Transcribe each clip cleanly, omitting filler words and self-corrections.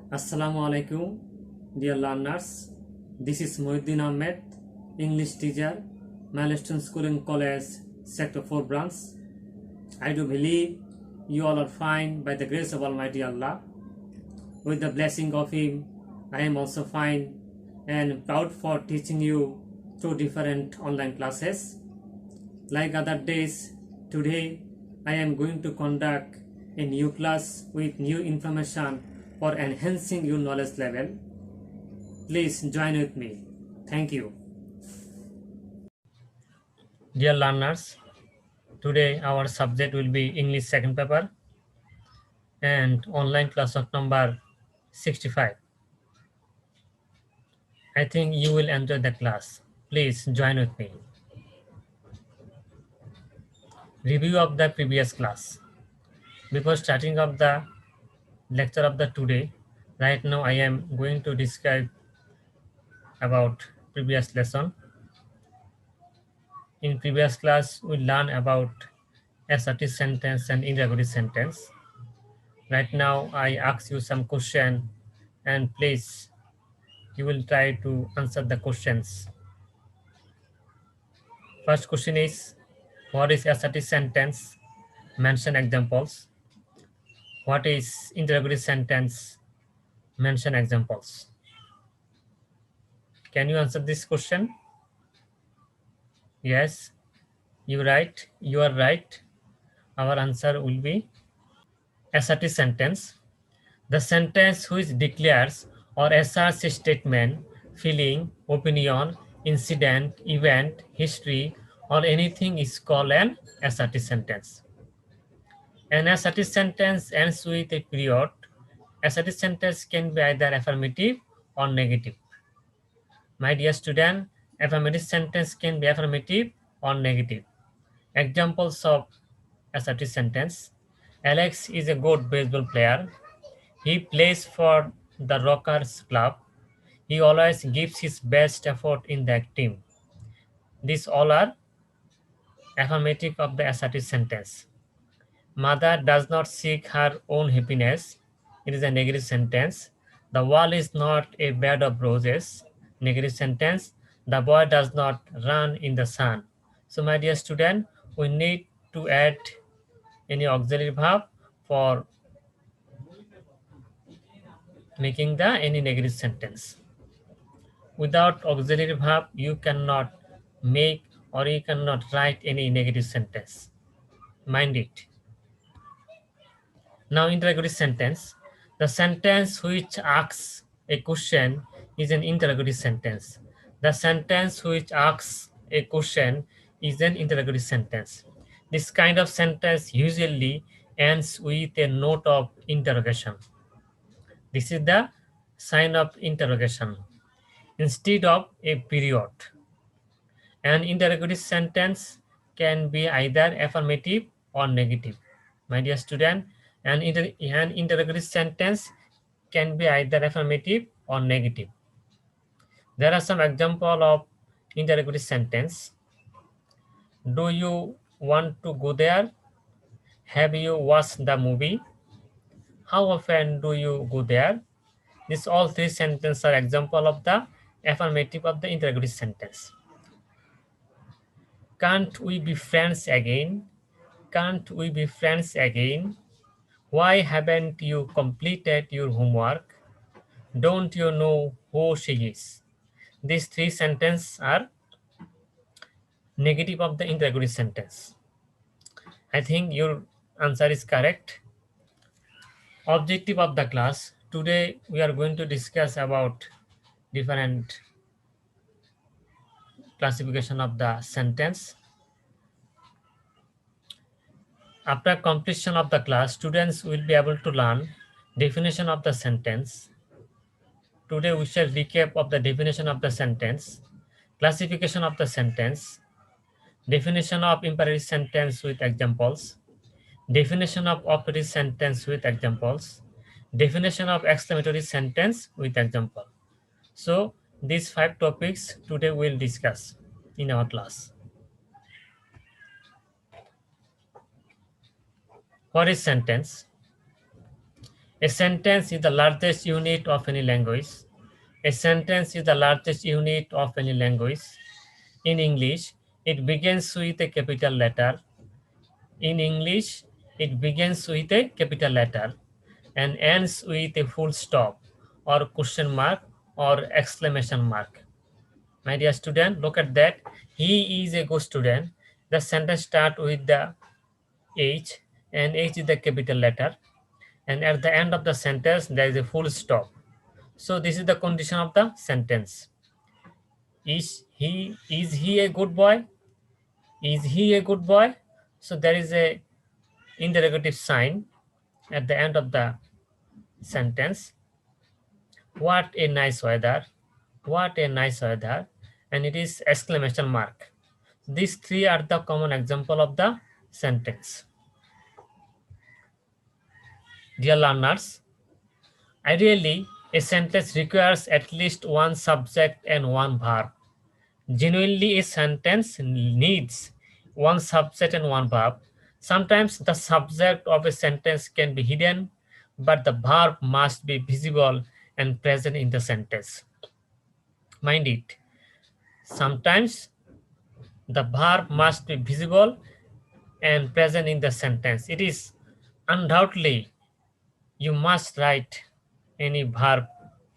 Assalamu alaikum, dear learners. This is Muhyiddin Ahmed, English teacher, Milestone School and College, Sector 4 branch. I do believe you all are fine by the grace of Almighty Allah. With the blessing of Him, I am also fine and proud for teaching you through different online classes. Like other days, today I am going to conduct a new class with new information for enhancing your knowledge level. Please join with me. Thank you. Dear learners, today our subject will be English second paper and online class of number 65. I think you will enjoy the class. Please join with me. Review of the previous class. Before starting of the lecture of the today, right now I am going to describe about previous lesson. In previous class, we learned about assertive sentence and interrogative sentence. Right now, I ask you some question, and please, you will try to answer the questions. First question is, what is assertive sentence? Mention examples. What is interrogative sentence? Mention examples. Can you answer this question? Yes, you right. You are right. Our answer will be assertive sentence. The sentence which declares or asserts a statement, feeling, opinion, incident, event, history, or anything is called an assertive sentence. An assertive sentence ends with a period. Assertive sentence can be either affirmative or negative. My dear student, affirmative sentence can be affirmative or negative. Examples of assertive sentence. Alex is a good baseball player. He plays for the Rockers Club. He always gives his best effort in that team. These all are affirmative of the assertive sentence. Mother does not seek her own happiness. It is a negative sentence. The wall is not a bed of roses. Negative sentence. The boy does not run in the sun. So my dear student, we need to add any auxiliary verb for making the any negative sentence. Without auxiliary verb, you cannot make or you cannot write any negative sentence. Mind it. Now, interrogative sentence. The sentence which asks a question is an interrogative sentence. The sentence which asks a question is an interrogative sentence. This kind of sentence usually ends with a note of interrogation. This is the sign of interrogation instead of a period. An interrogative sentence can be either affirmative or negative. My dear student, an interrogative sentence can be either affirmative or negative. There are some examples of interrogative sentence. Do you want to go there? Have you watched the movie? How often do you go there? These all three sentences are example of the affirmative of the interrogative sentence. Can't we be friends again? Can't we be friends again? Why haven't you completed your homework? Don't you know who she is? These three sentences are negative of the interrogative sentence. I think your answer is correct. Objective of the class. Today we are going to discuss about different classification of the sentence. After completion of the class, students will be able to learn definition of the sentence. Today we shall recap of the definition of the sentence, classification of the sentence, definition of imperative sentence with examples, definition of operative sentence with examples, definition of exclamatory sentence with example. So these 5 topics today we'll discuss in our class. What is sentence? A sentence is the largest unit of any language. A sentence is the largest unit of any language. In English, it begins with a capital letter. In English, it begins with a capital letter and ends with a full stop or question mark or exclamation mark. My dear student, look at that. He is a good student. The sentence starts with the H, and H is the capital letter. And at the end of the sentence, there is a full stop. So this is the condition of the sentence. Is he a good boy? Is he a good boy? So there is a interrogative sign at the end of the sentence. What a nice weather. What a nice weather. And it is exclamation mark. These three are the common example of the sentence. Dear learners, ideally, a sentence requires at least one subject and one verb. Genuinely, a sentence needs one subject and one verb. Sometimes the subject of a sentence can be hidden, but the verb must be visible and present in the sentence. Mind it. Sometimes the verb must be visible and present in the sentence. It is undoubtedly you must write any verb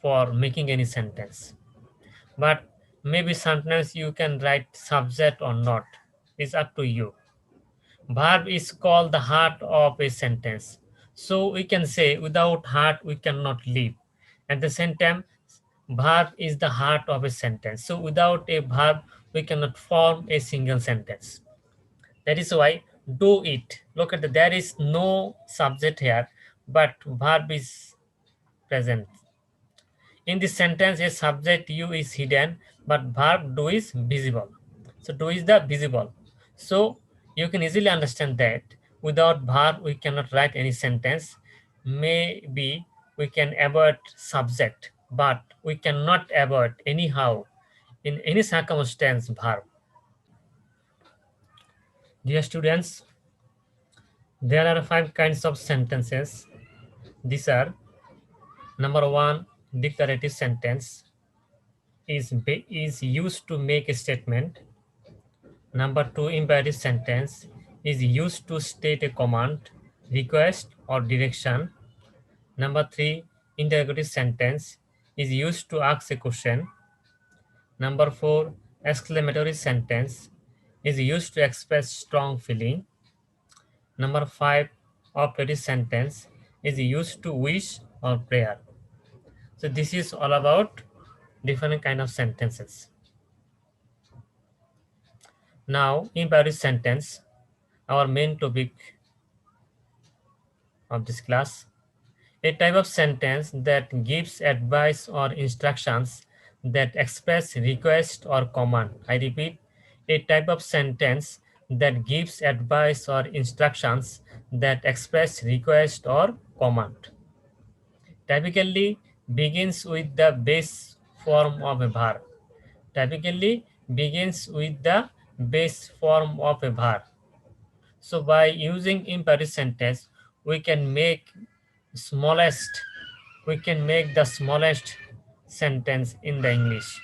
for making any sentence. But maybe sometimes you can write subject or not. It's up to you. Verb is called the heart of a sentence. So we can say without heart we cannot live. At the same time, verb is the heart of a sentence. So without a verb we cannot form a single sentence. That is why do it. Look at there is no subject here, but verb is present. In this sentence, a subject you is hidden, but verb do is visible. So do is the visible. So you can easily understand that without verb we cannot write any sentence. Maybe we can avoid subject, but we cannot avoid anyhow in any circumstance verb. Dear students, there are 5 kinds of sentences. These are: number 1, declarative sentence is used to make a statement. Number 2, imperative sentence is used to state a command, request, or direction. Number 3, interrogative sentence is used to ask a question. Number 4, exclamatory sentence is used to express strong feeling. Number 5, operative sentence is used to wish or prayer. So this is all about different kind of sentences. Now, imperative sentence, our main topic of this class. A type of sentence that gives advice or instructions that express request or command. I repeat, a type of sentence that gives advice or instructions that express request or command. Typically begins with the base form of a verb. Typically begins with the base form of a verb. So by using imperative sentence, we can make smallest, we can make the smallest sentence in the English.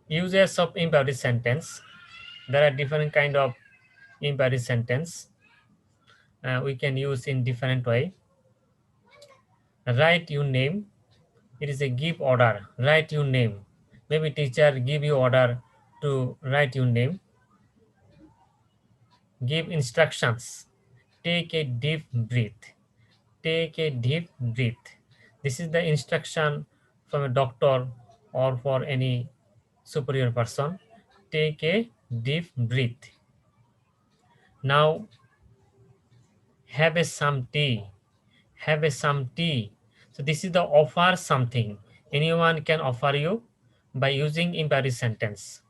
Uses of imperative sentence. There are different kind of imperative sentence. We can use in different way. Write your name. It is a give order. Write your name. Maybe teacher give you order to write your name. Give instructions. Take a deep breath. Take a deep breath. This is the instruction from a doctor or for any superior person. Take a deep breath. Now, have a some tea. Have a some tea. So this is the offer something. Anyone can offer you by using imperative sentence.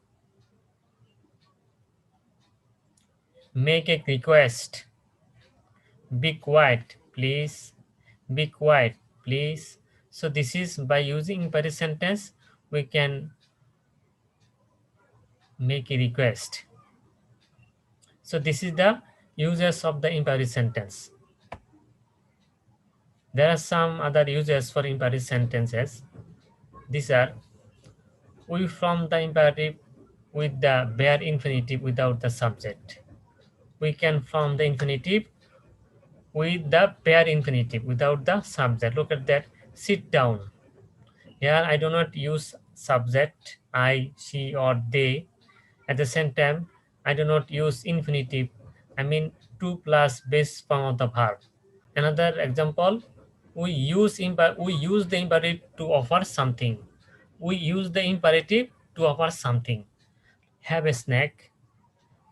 Make a request. Be quiet, please. Be quiet, please. So this is by using imperative sentence, we can make a request. So this is the uses of the imperative sentence. There are some other uses for imperative sentences. These are: we form the imperative with the bare infinitive without the subject. We can form the infinitive with the bare infinitive without the subject. Look at that. Sit down. Here I do not use subject, I, she, or they. At the same time, I do not use infinitive. I mean to plus base form of the verb. Another example, we use the imperative to offer something. We use the imperative to offer something. Have a snack.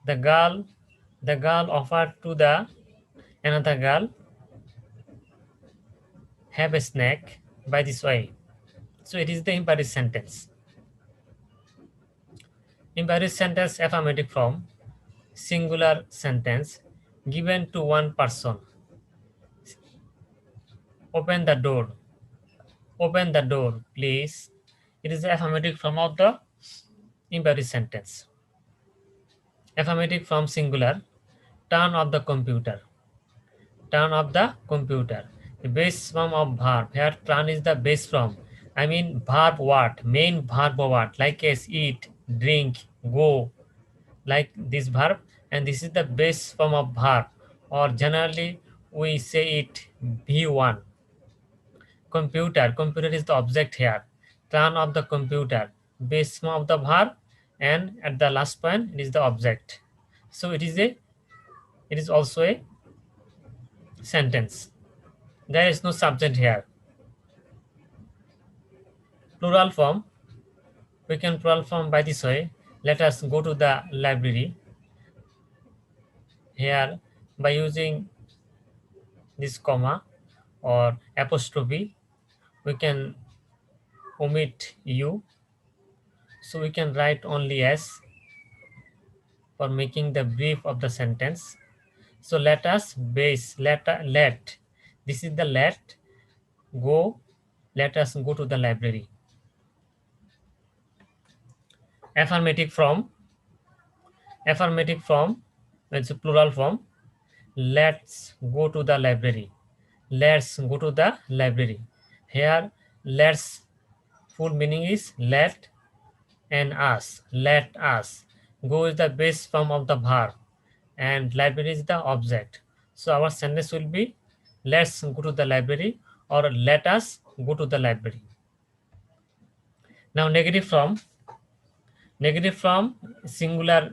The girl, the girl offered to the another girl, have a snack by this way. So it is the imperative sentence. Imperative sentence affirmative form, singular sentence given to one person. Open the door. Open the door, please. It is the affirmative form of the imperative sentence. Affirmative form singular. Turn off the computer. Turn off the computer. The base form of verb. Here turn is the base form. I mean verb what? Main verb what? Like as eat, drink, go. Like this verb, and this is the base form of verb, or generally we say it v1. Computer is the object here. Turn off the computer, base form of the verb, and at the last point it is the object. So it is also a sentence. There is no subject here. Plural form, we can plural form by this way. Let us go to the library. Here, by using this comma or apostrophe, we can omit u, so we can write only s for making the brief of the sentence. So let us base let this is the let go. Let us go to the library. Affirmative form, it's a plural form. Let's go to the library. Let's go to the library. Here let's full meaning is let and us. Let us. Go is the base form of the verb and library is the object. So our sentence will be let's go to the library or let us go to the library. Now negative form singular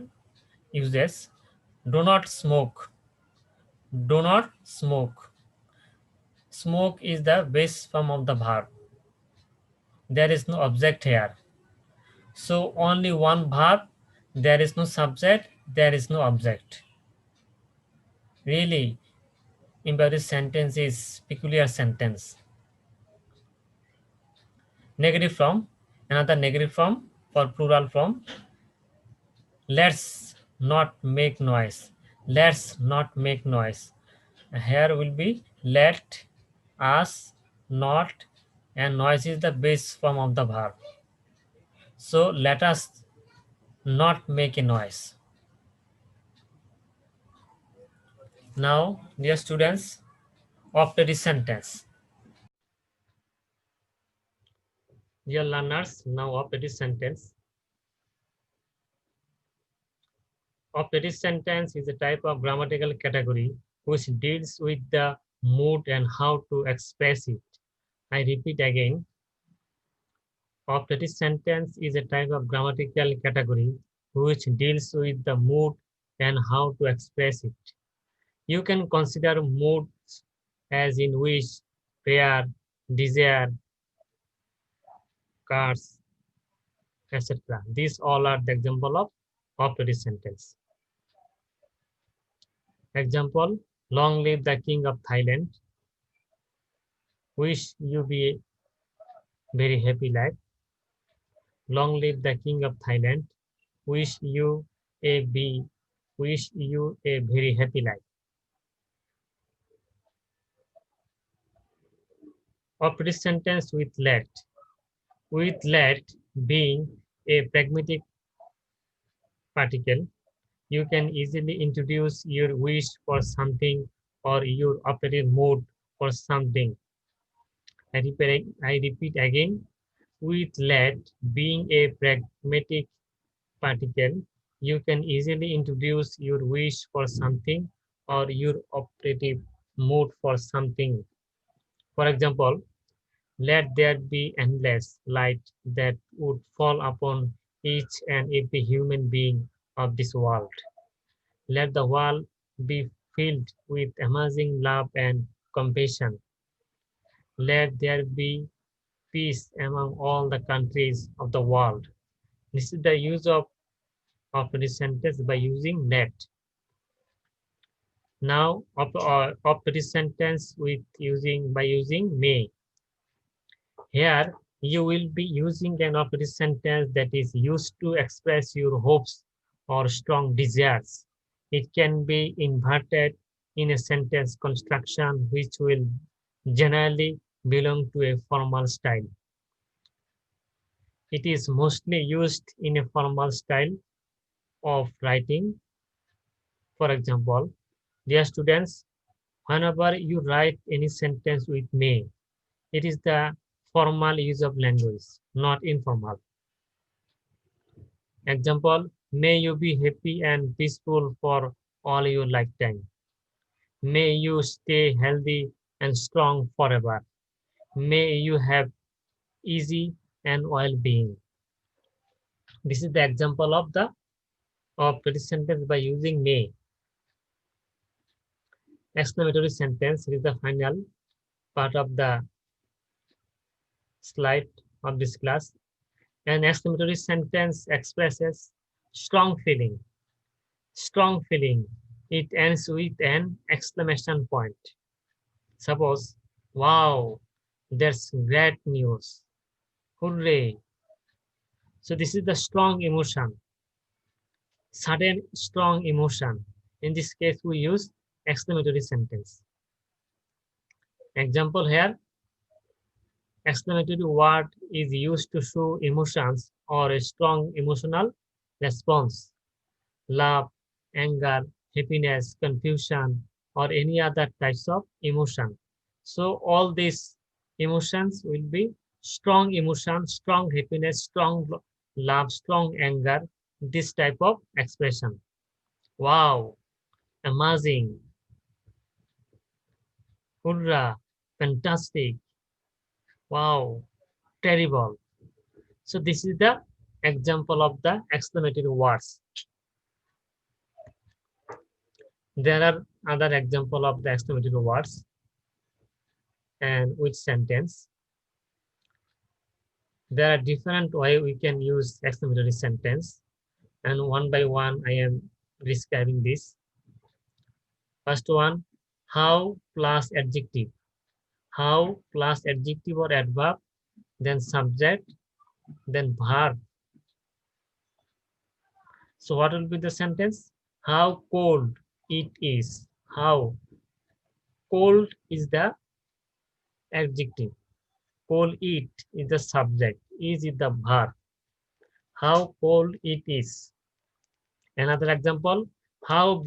uses. Do not smoke. Do not smoke. Smoke is the base form of the verb. There is no object here. So only one verb, there is no subject, there is no object. Really, imperative sentence is peculiar sentence. Negative form, another negative form for plural form. Let's not make noise. Let's not make noise. Here will be let, us, not, and noise is the base form of the verb. So let us not make a noise. Now, dear students, after this sentence. Dear learners, now after this sentence. After sentence is a type of grammatical category which deals with the mood and how to express it. I repeat again. After sentence is a type of grammatical category which deals with the mood and how to express it. You can consider moods as in wish, prayer, desire, cars, etc. These all are the example of after sentence. Example, long live the king of Thailand. Wish you be very happy life. Long live the king of Thailand. Wish you a very happy life. After this sentence with let being a pragmatic particle, you can easily introduce your wish for something or your operative mood for something. I repeat again, with lead being a pragmatic particle, you can easily introduce your wish for something or your operative mood for something. For example, let there be endless light that would fall upon each and every human being of this world. Let the world be filled with amazing love and compassion. Let there be peace among all the countries of the world. This is the use of this sentence by using let. Now of this sentence with using by using may. Here you will be using an operative sentence that is used to express your hopes or strong desires. It can be inverted in a sentence construction which will generally belong to a formal style. It is mostly used in a formal style of writing. For example, dear students, whenever you write any sentence with may, it is the formal use of language, not informal. Example, may you be happy and peaceful for all your lifetime. May you stay healthy and strong forever. May you have easy and well-being. This is the example of the sentence by using may. Exclamatory sentence is the final part of the slide of this class. An exclamatory sentence expresses strong feeling. Strong feeling. It ends with an exclamation point. Suppose, wow, that's great news. Hooray. So this is the strong emotion, sudden strong emotion. In this case, we use exclamatory sentence. Example here, exclamatory word is used to show emotions or a strong emotional response. Love, anger, happiness, confusion, or any other types of emotion. So all these emotions will be strong emotion, strong happiness, strong love, strong anger, this type of expression. Wow, amazing, hurrah, fantastic, wow, terrible. So this is the example of the exclamatory words. There are other example of the exclamatory words and which sentence. There are different way we can use exclamatory sentence, and one by one I am describing this. First one, how plus adjective. How plus adjective or adverb, then subject, then verb. So what will be the sentence? How cold it is. How cold is the adjective. Cold it is the subject. Is it the verb? How cold it is. Another example, how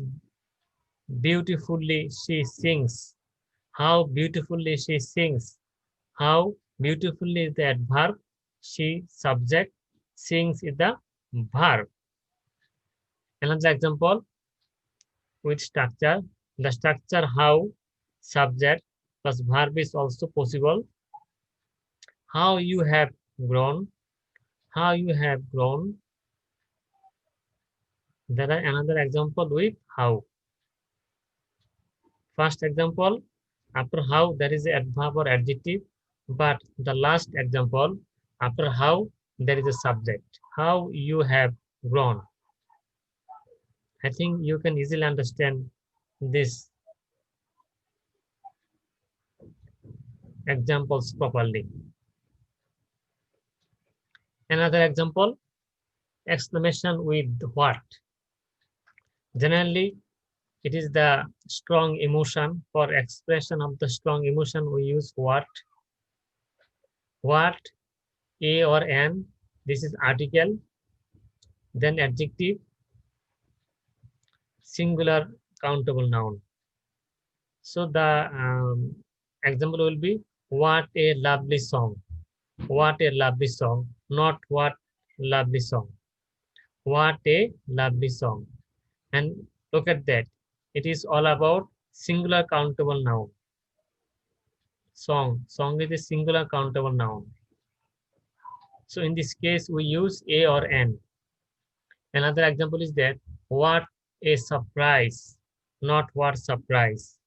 beautifully she sings. How beautifully she sings. How beautifully is the adverb. She subject. Sings is the verb. Another example with structure. The structure how subject plus verb is also possible. How you have grown. How you have grown. There are another example with how. First example, after how there is a adverb or adjective, but the last example, after how there is a subject. How you have grown. I think you can easily understand these examples properly. Another example, exclamation with what. Generally, it is the strong emotion. For expression of the strong emotion, we use what. What, a or an, this is article, then adjective, singular countable noun. So the example will be What a lovely song. What a lovely song. Not what lovely song. What a lovely song. And look at that. It is all about singular countable noun. Song. Song is a singular countable noun. So in this case, we use a or an. Another example is that what a surprise, not what surprise.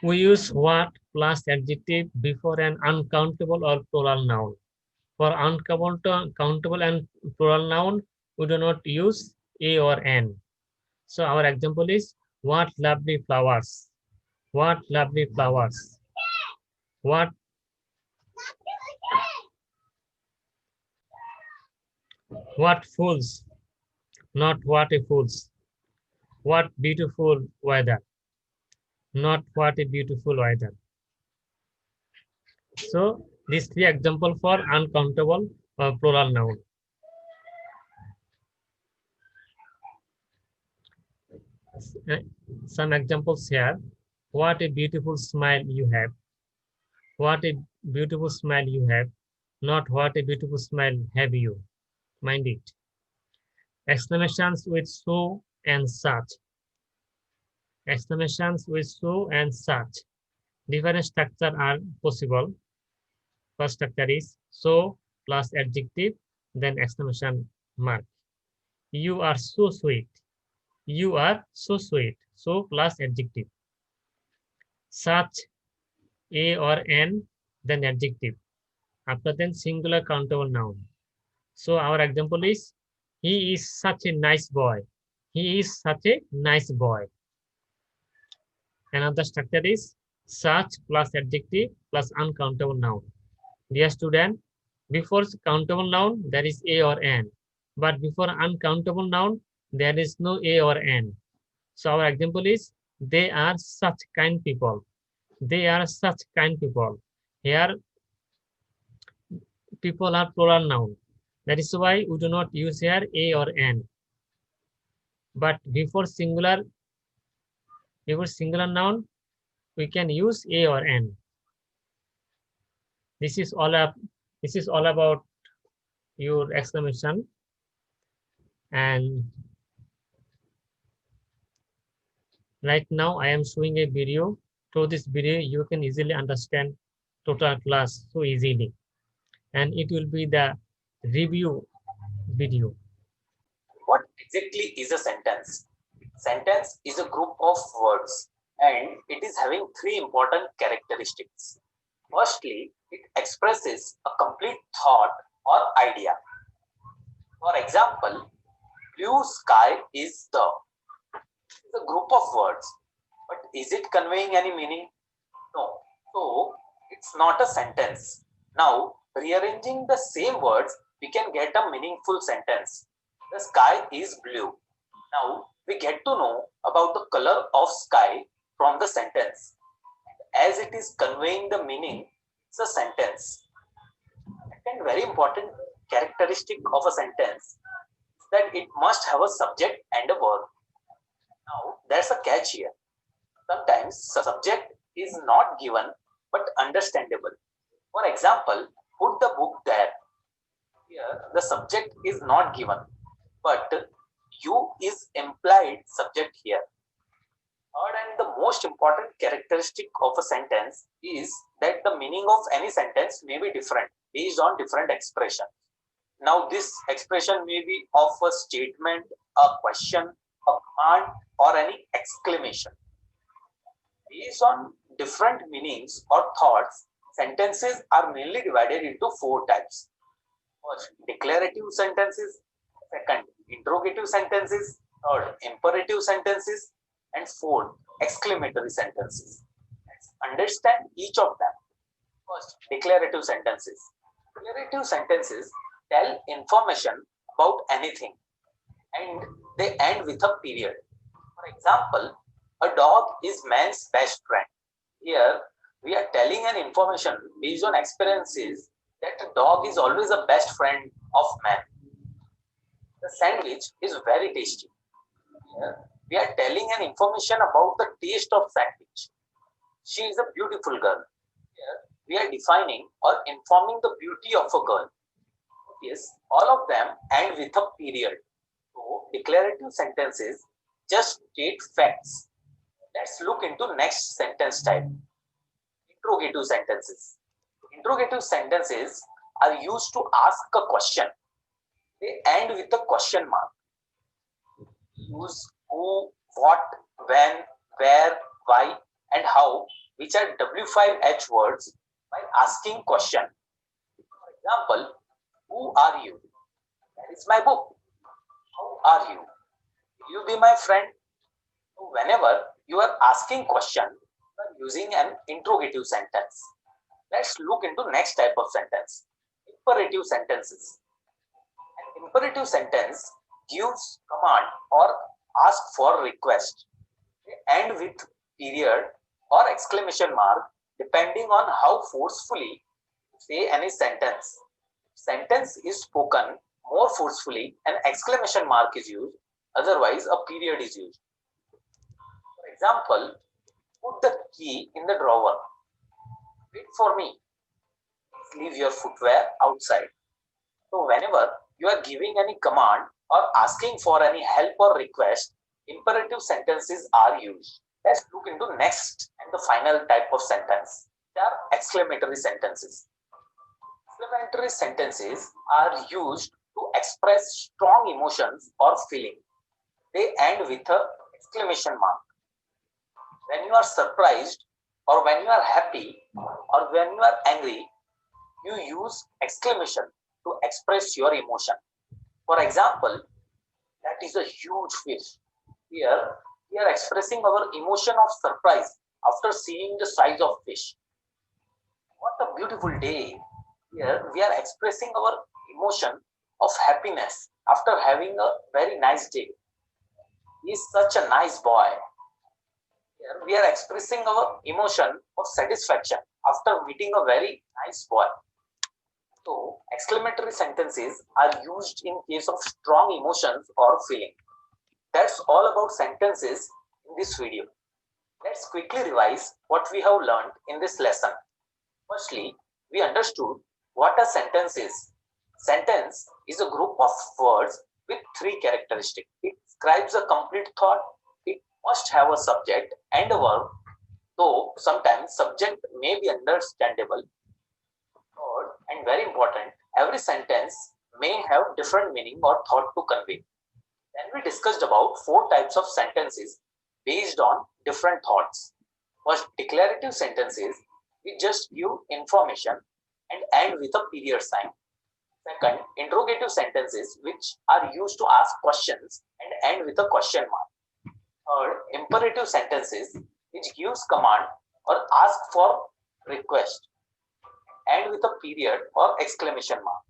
We use what plus adjective before an uncountable or plural noun. For uncountable and plural noun, we do not use a or an. So our example is what lovely flowers. What lovely flowers. What fools, not what a fools. What beautiful weather, not what a beautiful weather. So these three example for uncountable plural noun. Some examples here. What a beautiful smile you have. What a beautiful smile you have. Not what a beautiful smile have you. Mind it. Exclamations with so and such. Exclamations with so and such. Different structure are possible. First structure is so plus adjective, then exclamation mark. You are so sweet. You are so sweet. So plus adjective. Such, a or an, then adjective. After then singular countable noun. So our example is, he is such a nice boy. He is such a nice boy. Another structure is such plus adjective plus uncountable noun. Dear student, before countable noun, there is a or an. But before uncountable noun, there is no a or an. So our example is, they are such kind people. They are such kind people. Here, people are plural noun. That is why we do not use here a or an. But before singular noun, we can use a or an. This is all about your exclamation. And right now I am showing a video. Through this video, you can easily understand total class so easily. And it will be the review video. What exactly is a sentence? Sentence is a group of words and it is having three important characteristics. Firstly, it expresses a complete thought or idea. For example, blue sky is a group of words, but is it conveying any meaning? No. So it's not a sentence. Now, rearranging the same words, we can get a meaningful sentence. The sky is blue. Now, we get to know about the color of sky from the sentence. As it is conveying the meaning, it's a sentence. And very important characteristic of a sentence is that it must have a subject and a verb. Now, there's a catch here. Sometimes subject is not given but understandable. For example, put the book there. Here, the subject is not given, but you is implied subject here. Third and the most important characteristic of a sentence is that the meaning of any sentence may be different based on different expression. Now, this expression may be of a statement, a question, a command, or any exclamation. Based on different meanings or thoughts, sentences are mainly divided into four types. First, declarative sentences. Second, interrogative sentences. Third, imperative sentences. And fourth, exclamatory sentences. Let's understand each of them. First, declarative sentences. Declarative sentences tell information about anything and they end with a period. For example, a dog is man's best friend. Here, we are telling an information based on experiences that a dog is always a best friend of man. The sandwich is very tasty. Here, we are telling an information about the taste of sandwich. she is a beautiful girl. Here we are defining or informing the beauty of a girl. Yes, all of them end with a period. So declarative sentences just state facts. Let's look into next sentence type. Interrogative sentences. Interrogative sentences are used to ask a question. They end with a question mark. Use who, what, when, where, why, and how, which are W5H words by asking question. For example, who are you? That is my book. How are you? Will you be my friend? So whenever you are asking question, you are using an interrogative sentence. Let's look into next type of sentence. Imperative sentences. An imperative sentence gives command or ask for request. They end with period or exclamation mark depending on how forcefully you say any sentence. Sentence is spoken more forcefully, an exclamation mark is used, otherwise a period is used. For example, put the key in the drawer. Wait for me. Leave your footwear outside. So whenever you are giving any command or asking for any help or request, imperative sentences are used. Let's look into next and the final type of sentence. They are exclamatory sentences. Exclamatory sentences are used to express strong emotions or feeling. They end with an exclamation mark. When you are surprised, or when you are happy, or when you are angry, you use exclamation to express your emotion. For example, that is a huge fish. Here, we are expressing our emotion of surprise after seeing the size of fish. What a beautiful day. Here, we are expressing our emotion of happiness after having a very nice day. He is such a nice boy. Here, we are expressing our emotion of satisfaction after meeting a very nice boy. So, exclamatory sentences are used in case of strong emotions or feeling. That's all about sentences in this video. Let's quickly revise what we have learned in this lesson. Firstly, we understood what a sentence is. Sentence is a group of words with three characteristics. It describes a complete thought. It must have a subject and a verb, though sometimes subject may be understandable. Third, and very important, every sentence may have different meaning or thought to convey. Then we discussed about four types of sentences based on different thoughts. First, declarative sentences, we just give information and end with a period sign. Second, interrogative sentences, which are used to ask questions and end with a question mark. Third, imperative sentences, which gives command or ask for request, end with a period or exclamation mark.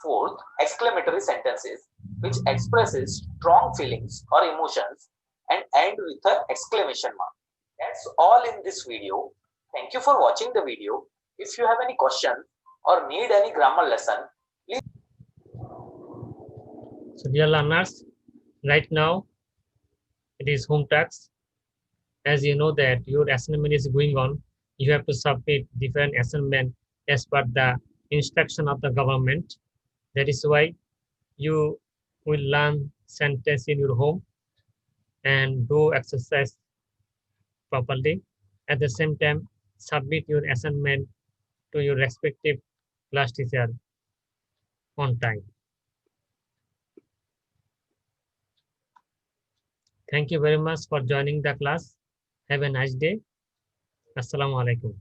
Fourth, exclamatory sentences, which expresses strong feelings or emotions and end with an exclamation mark. That's all in this video. Thank you for watching the video. If you have any question or need any grammar lesson, please. So dear learners, right now it is home tax. As you know that your assignment is going on, you have to submit different assignment as per the instruction of the government. That is why you will learn sentence in your home and do exercise properly. At the same time, submit your assignment to your respective class teacher on time. Thank you very much for joining the class. Have a nice day. Assalamu alaikum.